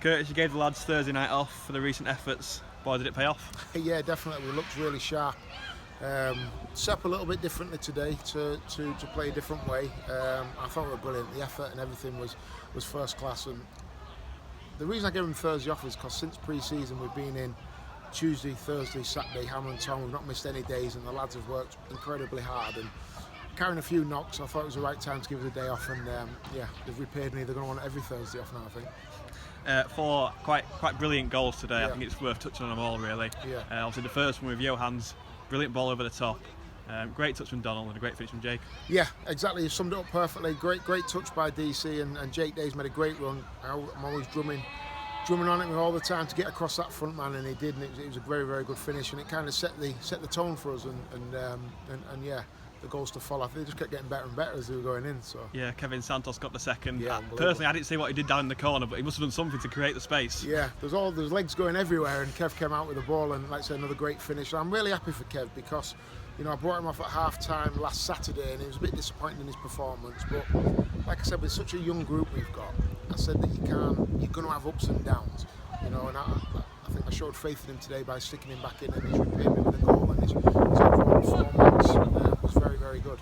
Curtis, you gave the lads Thursday night off for the recent efforts. Boy, did it pay off? Yeah, definitely. We looked really sharp. Set up a little bit differently today to play a different way. I thought we were brilliant. The effort and everything was first class. And the reason I gave them Thursday off is because since pre-season we've been in Tuesday, Thursday, Saturday, hammer and tong. We've not missed any days, and the lads have worked incredibly hard. And carrying a few knocks, I thought it was the right time to give us a day off. And yeah, they've repaid me. They're going to want every Thursday off now, I think. Four quite brilliant goals today. Yeah. I think it's worth touching on them all, really. Yeah. Obviously, the first one with Johann's brilliant ball over the top. Great touch from Donald and a great finish from Jake. Yeah, exactly. You summed it up perfectly. Great touch by DC, and Jake Day's made a great run. I'm always drumming on it all the time to get across that front man, and he did. And it was a very good finish, and it kind of set the tone for us. And yeah, the goals to follow. I think they just kept getting better and better as they were going in. So yeah, Kevin Santos got the second. Yeah, personally, I didn't see what he did down in the corner, but he must have done something to create the space. Yeah, there's legs going everywhere, and Kev came out with the ball, and like I said, another great finish. I'm really happy for Kev because, you know, I brought him off at half time last Saturday, and he was a bit disappointed in his performance. But like I said, with such a young group we've got, I said that you're going to have ups and downs, you know. And I think I showed faith in him today by sticking him back in, and he's repaid me with a goal, and his overall performance was very good.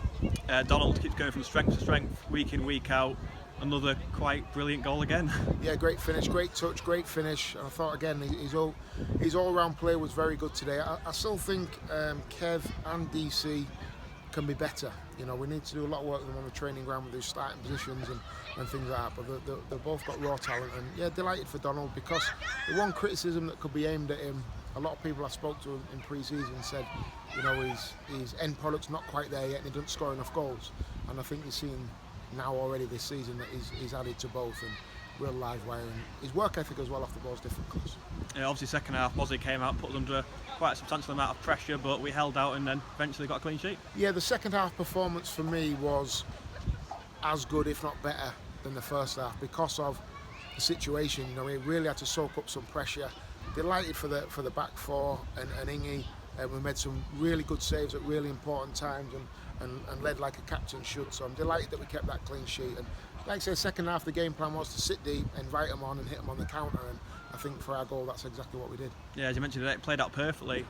Donald keeps going from strength to strength, week in, week out. Another quite brilliant goal again. Yeah, great finish, great touch, great finish. And I thought again his all-round play was very good today. I still think Kev and DC can be better. You know, we need to do a lot of work with them on the training ground with their starting positions and things like that. But they've both got raw talent, and yeah, delighted for Donald, because the one criticism that could be aimed at him, a lot of people I spoke to in pre-season said, you know, his end product's not quite there yet, and he doesn't score enough goals. And I think you've seen now already this season that he's added to both, and real live wire, and his work ethic as well off the ball is different. Yeah, obviously second half Mossley came out, put us under quite a substantial amount of pressure, but we held out and then eventually got a clean sheet. Yeah, the second half performance for me was as good, if not better, than the first half because of the situation. You know, we really had to soak up some pressure. Delighted for the back four and Ingy. We made some really good saves at really important times and led like a captain should. So I'm delighted that we kept that clean sheet. And like I say, second half the game plan was to sit deep, invite them on and hit them on the counter. And I think for our goal, that's exactly what we did. Yeah, as you mentioned, it played out perfectly.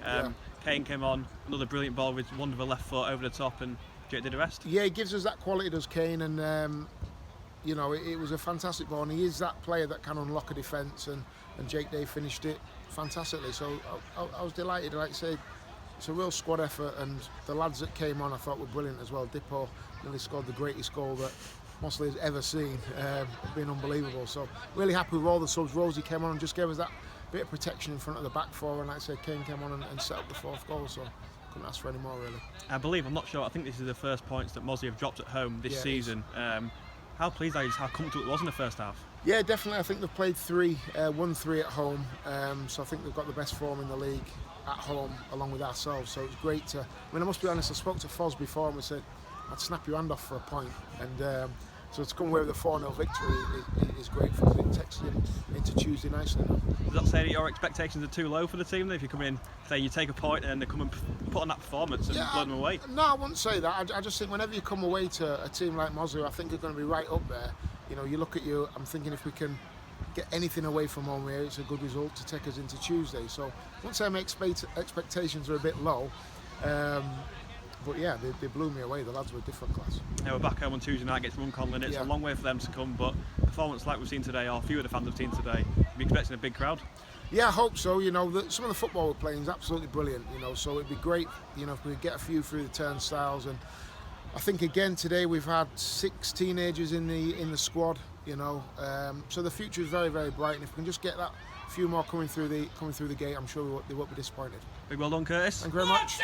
Kane came on, another brilliant ball with wonderful left foot over the top, and Jake did the rest. Yeah, he gives us that quality, does Kane, and you know, it was a fantastic ball, and he is that player that can unlock a defence, and Jake Day finished it fantastically. So I was delighted. Like I say, it's a real squad effort, and the lads that came on I thought were brilliant as well. Dippo nearly scored the greatest goal that Mossley has ever seen. It's been unbelievable. So really happy with all the subs. Rosie came on and just gave us that bit of protection in front of the back four, and like I said, Kane came on and set up the fourth goal. So couldn't ask for any more, really. I'm not sure, I think this is the first points that Mossley have dropped at home this season. How pleased are you how comfortable it was in the first half? Yeah, definitely. I think they've played won three at home, so I think they've got the best form in the league at home along with ourselves. So it's great to, I mean, I must be honest, I spoke to Foz before and we said I'd snap your hand off for a point, and so to come away with a 4-0 victory is great for us. It takes it into Tuesday nicely now. Does that say that your expectations are too low for the team? If you come in, say you take a point and they come and put on that performance and blow them away? No, I wouldn't say that. I just think whenever you come away to a team like Mossley, I think they're going to be right up there. You know, you look at you, I'm thinking if we can get anything away from home here, it's a good result to take us into Tuesday. So I wouldn't say my expectations are a bit low. But yeah, they blew me away. The lads were a different class. Yeah, we're back home on Tuesday night against Runcorn. It's a long way for them to come, but performance like we've seen today, or a few of the fans have seen today, we're expecting a big crowd. Yeah, I hope so. You know, some of the football we're playing is absolutely brilliant. You know, so it'd be great, you know, if we could get a few through the turnstiles. And I think again today we've had 6 teenagers in the squad. You know, so the future is very bright. And if we can just get that few more coming through the gate, I'm sure they won't be disappointed. Big well done, Curtis. Thank you very much.